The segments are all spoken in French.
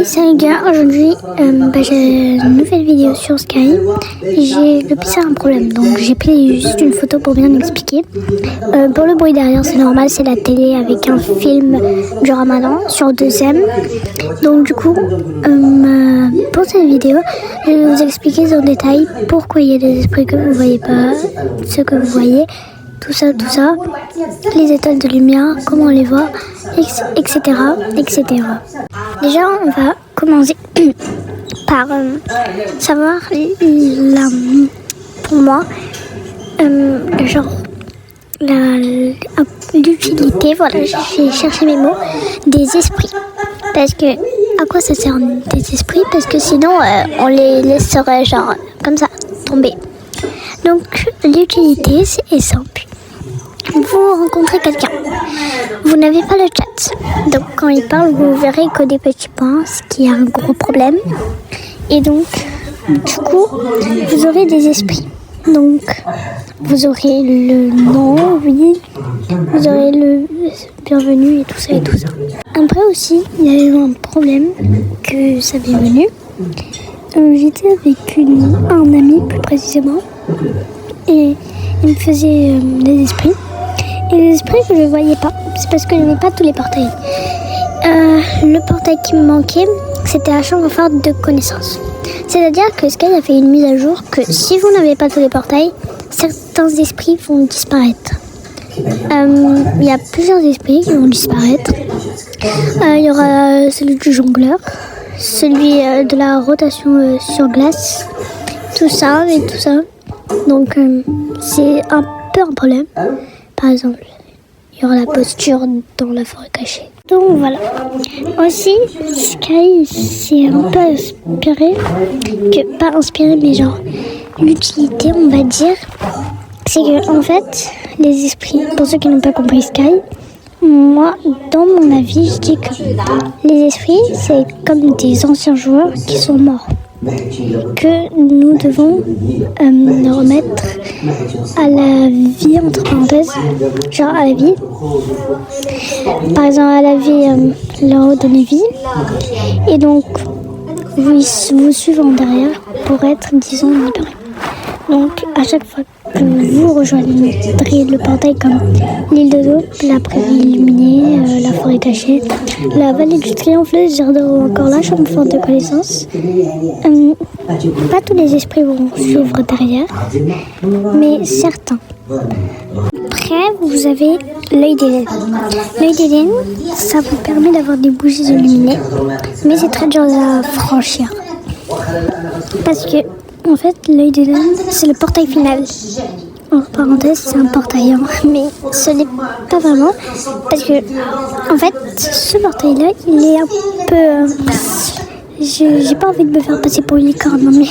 Salut, c'est un gars. Aujourd'hui, j'ai une nouvelle vidéo sur Sky. J'ai le pire un problème, donc j'ai pris juste une photo pour bien expliquer. Pour le bruit derrière, c'est normal, c'est la télé avec un film du Ramadan sur 2M. Donc du coup, pour cette vidéo, je vais vous expliquer en détail pourquoi il y a des esprits que vous ne voyez pas, ce que vous voyez. Tout ça, les étoiles de lumière, comment on les voit, etc. Déjà, on va commencer par savoir pour moi, l'utilité, voilà, j'ai cherché mes mots, des esprits. Parce que, à quoi ça sert des esprits? Parce que sinon, on les laisserait genre comme ça, tomber. Donc, l'utilité, c'est simple. Vous rencontrez quelqu'un, vous n'avez pas le chat, donc quand il parle, vous verrez que des petits points, ce qui est un gros problème. Et donc, du coup, vous aurez des esprits. Donc, vous aurez le nom, oui, vous aurez le bienvenue et tout ça. Après aussi, il y a eu un problème que ça m'est venu. J'étais avec un ami, plus précisément, et il me faisait des esprits. Et les esprits que je ne voyais pas, c'est parce que je n'avais pas tous les portails. Le portail qui me manquait, c'était la chambre forte de connaissances. C'est-à-dire que Sky a fait une mise à jour que si vous n'avez pas tous les portails, certains esprits vont disparaître. Il y a plusieurs esprits qui vont disparaître. Il y aura celui du jongleur, celui de la rotation sur glace, tout ça. Donc c'est un peu un problème. Par exemple, il y aura la posture dans la forêt cachée. Donc voilà. Aussi, Sky s'est un peu inspiré, pas inspiré, mais genre l'utilité, on va dire, c'est que en fait, les esprits, pour ceux qui n'ont pas compris Sky, moi, dans mon avis, je dis que les esprits, c'est comme des anciens joueurs qui sont morts, que nous devons remettre à la vie, entre parenthèses, genre à la vie. Par exemple, à la vie, leur redonner vie. Et donc, vous suivant derrière pour être, disons, libérés. Donc, à chaque fois que vous rejoindrez le portail comme l'île de l'eau, la prairie illuminée, la forêt cachée, la vallée du triomphe, le jardin ou encore la chambre forte de connaissances, pas tous les esprits vont suivre derrière, mais certains. Après, vous avez l'œil d'Éden. L'œil d'Éden, ça vous permet d'avoir des bougies illuminées, mais c'est très dur à franchir. Parce que en fait, l'œil d'Éden, c'est le portail final. En parenthèse, c'est un portail, mais ce n'est pas vraiment. Parce que, en fait, ce portail-là, il est un peu... j'ai pas envie de me faire passer pour une licorne, mais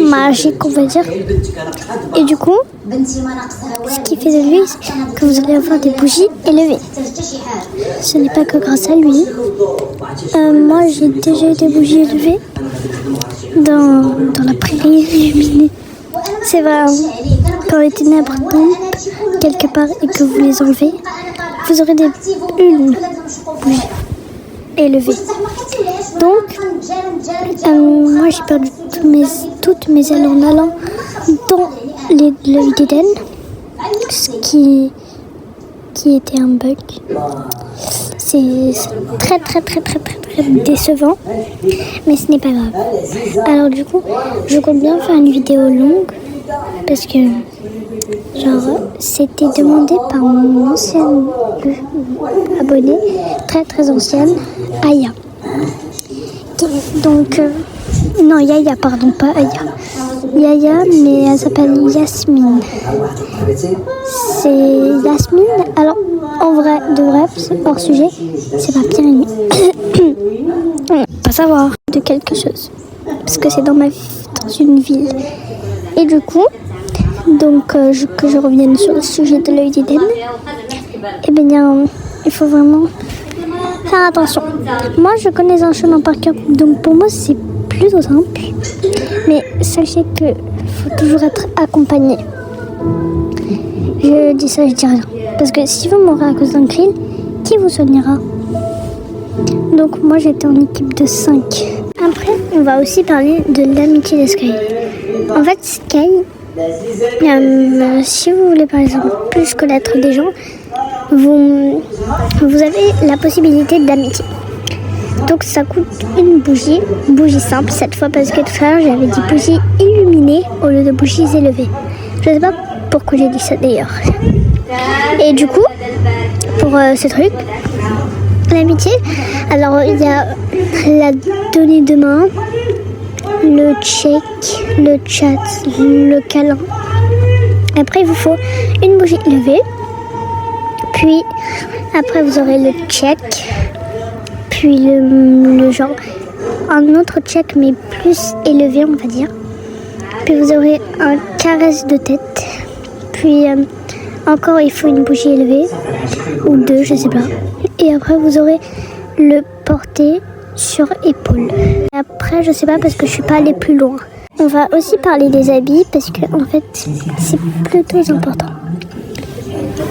magique, on va dire. Et du coup, ce qui fait de lui, c'est que vous allez avoir des bougies élevées. Ce n'est pas que grâce à lui. Moi, j'ai déjà eu des bougies élevées dans la prairie illuminée. C'est vrai, quand les ténèbres tombent quelque part et que vous les enlevez, vous aurez une bougie élevée. Donc, moi j'ai perdu toutes mes ailes en allant dans l'œil d'Éden, ce qui était un bug. C'est très décevant, mais ce n'est pas grave. Alors du coup, je compte bien faire une vidéo longue parce que genre c'était demandé par mon ancienne abonnée, très ancienne, Aya. Donc non, Yaya, pardon, pas Aya. Yaya, mais elle s'appelle Yasmine. C'est Yasmine. Alors, en vrai, hors sujet, c'est ma pire ennemie. Pas savoir de quelque chose. Parce que c'est dans une ville. Et du coup, donc, que je revienne sur le sujet de l'œil d'Éden, eh bien, il faut vraiment faire attention. Moi, je connais un chemin par cœur, donc pour moi, c'est plutôt simple. Mais sachez qu'il faut toujours être accompagné. Je dis ça, je dis rien. Parce que si vous mourrez à cause d'un cri, qui vous soignera? Donc moi j'étais en équipe de 5. Après, on va aussi parler de l'amitié de Sky. En fait, Sky, si vous voulez par exemple plus connaître des gens, vous avez la possibilité d'amitié. Donc ça coûte une bougie simple cette fois parce que tout à l'heure j'avais dit bougie illuminée au lieu de bougies élevées. Je sais pas pourquoi j'ai dit ça d'ailleurs. Et du coup, pour ce truc, l'amitié, alors il y a la donnée de main, le check, le chat, le câlin. Après il vous faut une bougie élevée, puis après vous aurez le check, puis le genre un autre check mais plus élevé on va dire. Puis vous aurez un caresse de tête, puis encore il faut une bougie élevée ou deux je sais pas. Et après vous aurez le porté sur épaule. Et après je sais pas parce que je suis pas allée plus loin. On va aussi parler des habits parce que en fait c'est plutôt important.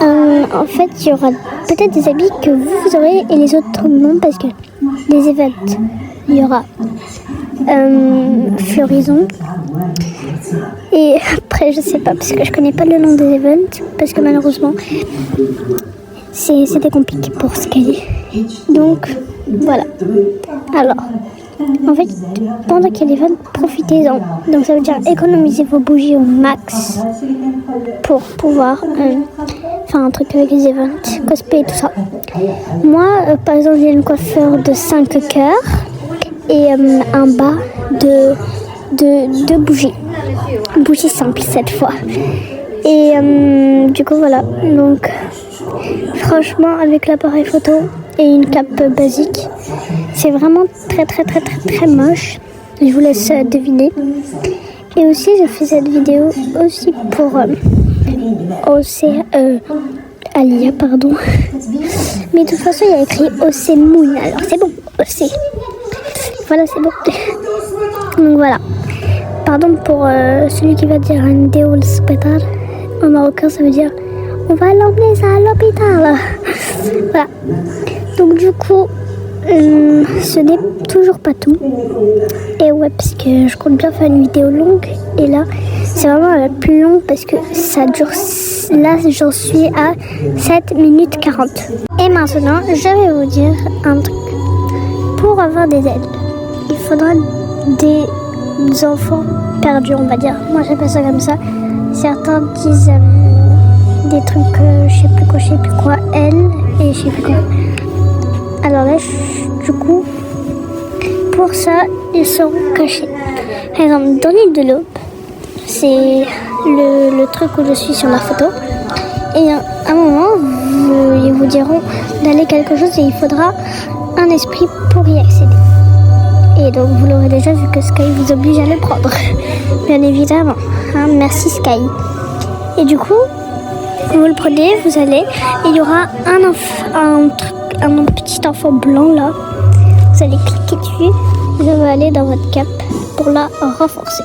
En fait il y aura peut-être des habits que vous aurez et les autres non parce que les events il y aura Floraison et après je sais pas parce que je connais pas le nom des events parce que malheureusement c'était compliqué pour Sky. Donc voilà. Alors en fait pendant qu'il y a l'event profitez-en. Donc ça veut dire économisez vos bougies au max pour pouvoir faire un truc avec les events, cosplay et tout ça. Moi par exemple j'ai une coiffeur de 5 cœurs et un bas de bougies. Bougies simples cette fois. Et du coup voilà. Donc franchement avec l'appareil photo et une cape basique, c'est vraiment très moche. Je vous laisse deviner. Et aussi je fais cette vidéo aussi pour Alia pardon. Mais de toute façon il y a écrit OC Moon, alors c'est bon, OC. Voilà, c'est bon. Donc voilà. Pardon pour celui qui va dire un déo l'hôpital. En marocain, ça veut dire on va l'emmener à l'hôpital. Voilà. Donc du coup, ce n'est toujours pas tout. Et ouais, parce que je compte bien faire une vidéo longue. Et là, c'est vraiment la plus longue parce que ça dure. Là, j'en suis à 7 minutes 40. Et maintenant, je vais vous dire un truc. Pour avoir des aides, il faudra des enfants perdus, on va dire. Moi, j'appelle ça comme ça. Certains disent des trucs, je sais plus quoi, elle et je sais plus quoi. Alors là, du coup, pour ça, ils seront cachés. Par exemple, dans l'île de l'Aube, c'est le truc où je suis sur la photo. Et à un moment, ils vous diront d'aller quelque chose et il faudra un esprit pour y accéder. Et donc vous l'aurez déjà vu que Sky vous oblige à le prendre. Bien évidemment. Merci Sky. Et du coup, vous le prenez, vous allez, et il y aura un petit enfant blanc là. Vous allez cliquer dessus, vous allez aller dans votre cape pour la renforcer.